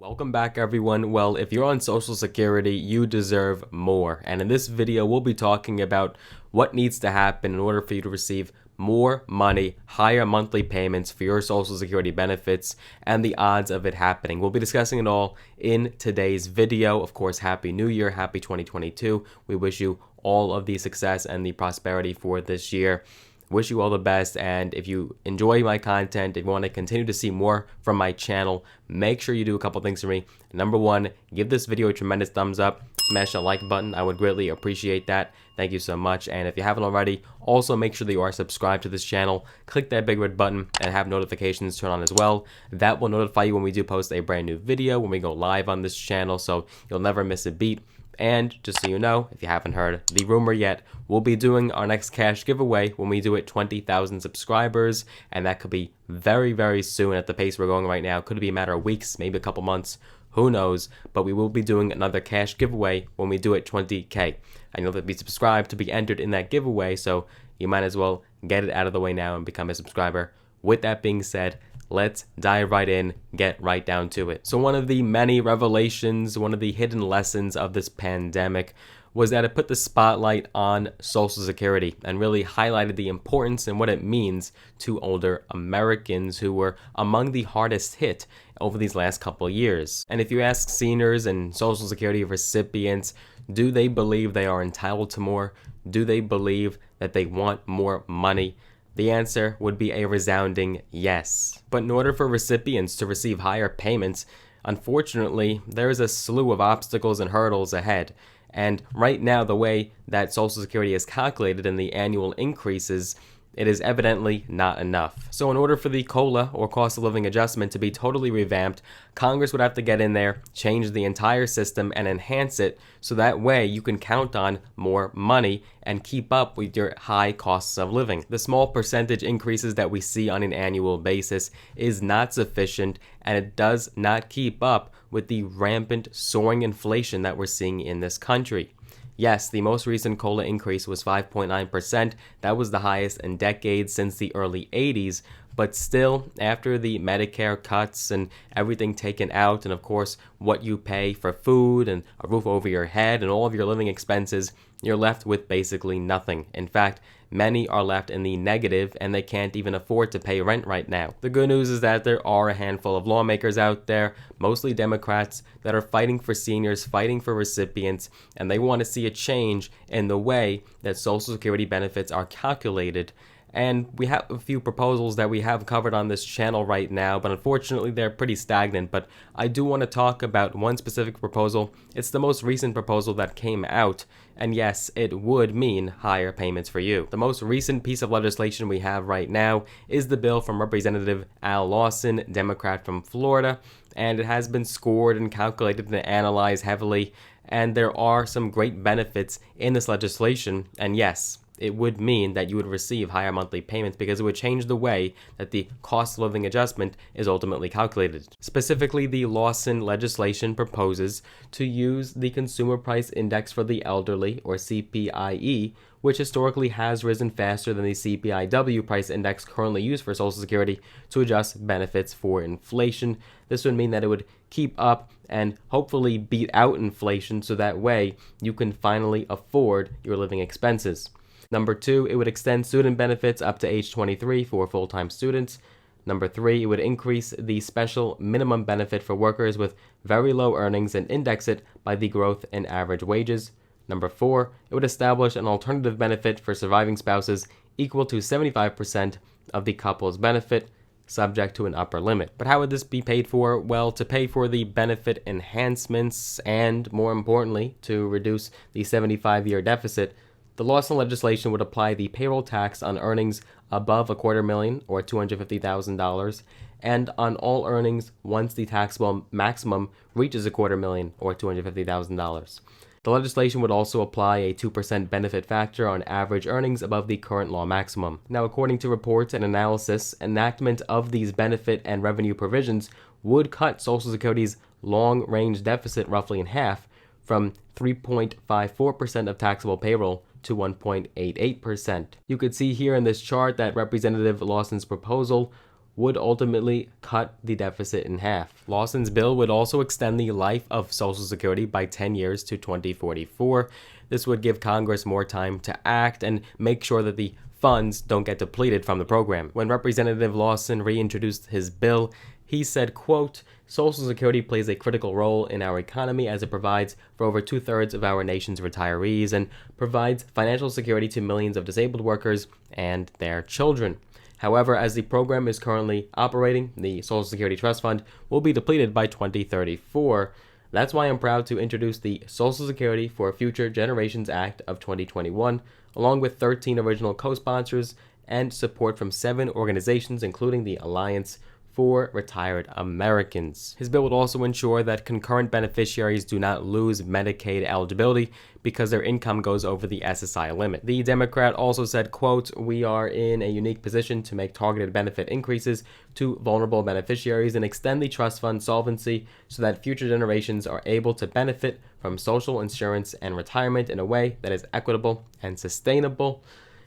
Welcome back, everyone. Well, if you're on Social Security, you deserve more. And in this video, we'll be talking about what needs to happen in order for you to receive more money, higher monthly payments for your Social Security benefits, and the odds of it happening. We'll be discussing it all in today's video. Of course, Happy New Year, Happy 2022. We wish you all of the success and the prosperity for this year. Wish you all the best, and if you enjoy my content, if you want to continue to see more from my channel, make sure you do a couple things for me. Number one, give this video a tremendous thumbs up, smash the like button. I would greatly appreciate that. Thank you so much. And if you haven't already, also make sure that you are subscribed to this channel. Click that big red button and have notifications turned on as well. That will notify you when we do post a brand new video, when we go live on this channel, so you'll never miss a beat. And just so you know, if you haven't heard the rumor yet, we'll be doing our next cash giveaway when we do it 20,000 subscribers, and that could be very, very soon at the pace we're going right now. Could be a matter of weeks, maybe a couple months, who knows, but we will be doing another cash giveaway when we do it 20K. And you'll have to be subscribed to be entered in that giveaway, so you might as well get it out of the way now and become a subscriber. With that being said, let's dive right in, get right down to it. So one of the many revelations, one of the hidden lessons of this pandemic was that it put the spotlight on Social Security and really highlighted the importance and what it means to older Americans who were among the hardest hit over these last couple of years. And if you ask seniors and Social Security recipients, do they believe they are entitled to more? Do they believe that they want more money? The answer would be a resounding yes. But in order for recipients to receive higher payments, unfortunately, there is a slew of obstacles and hurdles ahead. And right now, the way that Social Security is calculated in the annual increases, it is evidently not enough. So in order for the COLA, or cost of living adjustment, to be totally revamped, Congress would have to get in there, change the entire system, and enhance it so that way you can count on more money and keep up with your high costs of living. The small percentage increases that we see on an annual basis is not sufficient, and it does not keep up with the rampant soaring inflation that we're seeing in this country. Yes, the most recent COLA increase was 5.9%. That was the highest in decades since the early 80s. But still, after the Medicare cuts and everything taken out, and of course, what you pay for food and a roof over your head and all of your living expenses, you're left with basically nothing. In fact, many are left in the negative and they can't even afford to pay rent right now. The good news is that there are a handful of lawmakers out there, mostly Democrats, that are fighting for seniors, fighting for recipients, and they want to see a change in the way that Social Security benefits are calculated. And we have a few proposals that we have covered on this channel right now, but unfortunately they're pretty stagnant. But I do want to talk about one specific proposal. It's the most recent proposal that came out, and yes, it would mean higher payments for you. The most recent piece of legislation we have right now is the bill from Representative Al Lawson, Democrat from Florida, and it has been scored and calculated and analyzed heavily, and there are some great benefits in this legislation, and yes, it would mean that you would receive higher monthly payments because it would change the way that the cost of living adjustment is ultimately calculated. Specifically, the Lawson legislation proposes to use the Consumer Price Index for the Elderly, or CPIE, which historically has risen faster than the CPIW price index currently used for Social Security, to adjust benefits for inflation. This would mean that it would keep up and hopefully beat out inflation so that way you can finally afford your living expenses. Number two, it would extend student benefits up to age 23 for full-time students. Number three, it would increase the special minimum benefit for workers with very low earnings and index it by the growth in average wages. Number four, it would establish an alternative benefit for surviving spouses equal to 75% of the couple's benefit, subject to an upper limit. But how would this be paid for? Well, to pay for the benefit enhancements and, more importantly, to reduce the 75-year deficit, the Lawson legislation would apply the payroll tax on earnings above $250,000 or $250,000, and on all earnings once the taxable maximum reaches $250,000 or $250,000. The legislation would also apply a 2% benefit factor on average earnings above the current law maximum. Now, according to reports and analysis, enactment of these benefit and revenue provisions would cut Social Security's long-range deficit roughly in half, from 3.54% of taxable payroll to 1.88%. You could see here in this chart that Representative Lawson's proposal would ultimately cut the deficit in half. Lawson's bill would also extend the life of Social Security by 10 years to 2044. This would give Congress more time to act and make sure that the funds don't get depleted from the program. When Representative Lawson reintroduced his bill, he said, quote, "Social Security plays a critical role in our economy as it provides for over 2/3 of our nation's retirees and provides financial security to millions of disabled workers and their children. However, as the program is currently operating, the Social Security Trust Fund will be depleted by 2034. That's why I'm proud to introduce the Social Security for Future Generations Act of 2021, along with 13 original co-sponsors and support from 7 organizations, including the Alliance for Retired Americans." His bill would also ensure that concurrent beneficiaries do not lose Medicaid eligibility because their income goes over the SSI limit. The Democrat also said, quote, "We are in a unique position to make targeted benefit increases to vulnerable beneficiaries and extend the trust fund solvency so that future generations are able to benefit from social insurance and retirement in a way that is equitable and sustainable."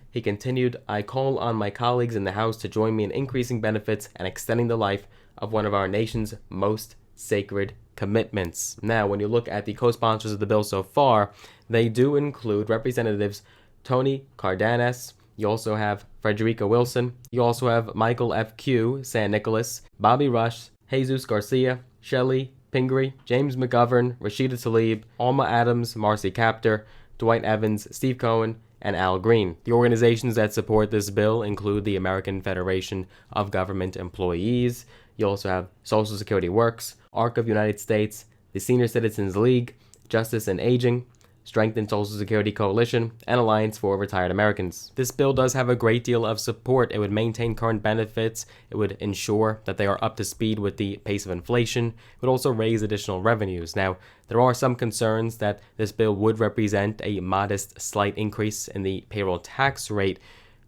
He continued, "I call on my colleagues in the House to join me in increasing benefits and extending the life of one of our nation's most sacred commitments." Now, when you look at the co-sponsors of the bill so far, they do include Representatives Tony Cardenas. You also have Frederica Wilson. You also have Michael F. Q. San Nicolas, Bobby Rush, Jesus Garcia, Shelley Pingree, James McGovern, Rashida Tlaib, Alma Adams, Marcy Kaptur, Dwight Evans, Steve Cohen, and Al Green. The organizations that support this bill include the American Federation of Government Employees. You also have Social Security Works, ARC of United States, the Senior Citizens League, Justice and Aging, Strengthened Social Security Coalition, and Alliance for Retired Americans. This bill does have a great deal of support. It would maintain current benefits. It would ensure that they are up to speed with the pace of inflation. It would also raise additional revenues. Now, there are some concerns that this bill would represent a modest slight increase in the payroll tax rate,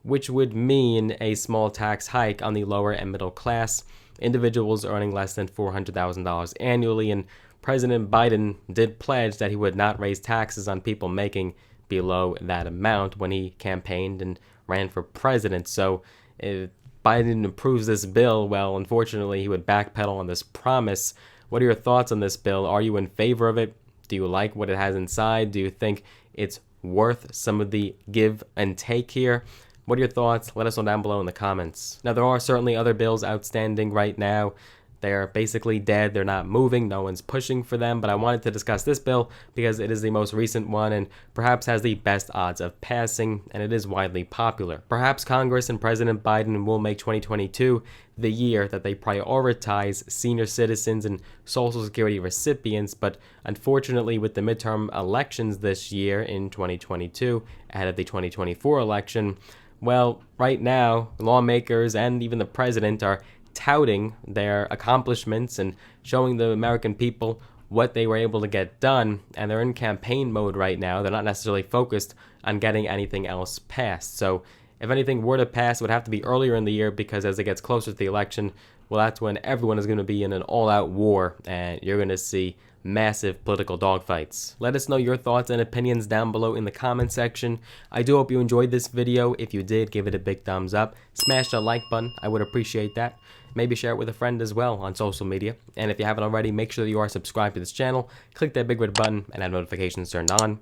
which would mean a small tax hike on the lower and middle class, individuals earning less than $400,000 annually, and President Biden did pledge that he would not raise taxes on people making below that amount when he campaigned and ran for president. So if Biden approves this bill, well, unfortunately, he would backpedal on this promise. What are your thoughts on this bill? Are you in favor of it? Do you like what it has inside? Do you think it's worth some of the give and take here? What are your thoughts? Let us know down below in the comments. Now, there are certainly other bills outstanding right now. They're basically dead. They're not moving. No one's pushing for them. But I wanted to discuss this bill because it is the most recent one and perhaps has the best odds of passing, and it is widely popular. Perhaps Congress and President Biden will make 2022 the year that they prioritize senior citizens and Social Security recipients, but unfortunately with the midterm elections this year in 2022, ahead of the 2024 election, well, right now, lawmakers and even the president are touting their accomplishments and showing the American people what they were able to get done, and they're in campaign mode right now. They're not necessarily focused on getting anything else passed. So if anything were to pass, it would have to be earlier in the year, because as it gets closer to the election, well, that's when everyone is going to be in an all-out war, and you're going to see massive political dogfights. Let us know your thoughts and opinions down below in the comment section. I do hope you enjoyed this video. If you did, give it a big thumbs up. Smash the like button. I would appreciate that. Maybe share it with a friend as well on social media. And if you haven't already, make sure that you are subscribed to this channel. Click that big red button and have notifications turned on.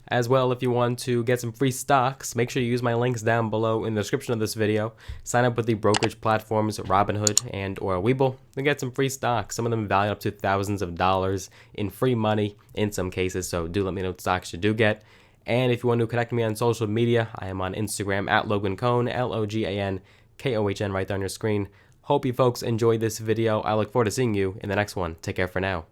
As well, if you want to get some free stocks, make sure you use my links down below in the description of this video. Sign up with the brokerage platforms Robinhood and or Webull and get some free stocks. Some of them valued up to thousands of dollars in free money in some cases, so do let me know what stocks you do get. And if you want to connect with me on social media, I am on Instagram at Logan Cohn, LOGANKOHN, right there on your screen. Hope you folks enjoyed this video. I look forward to seeing you in the next one. Take care for now.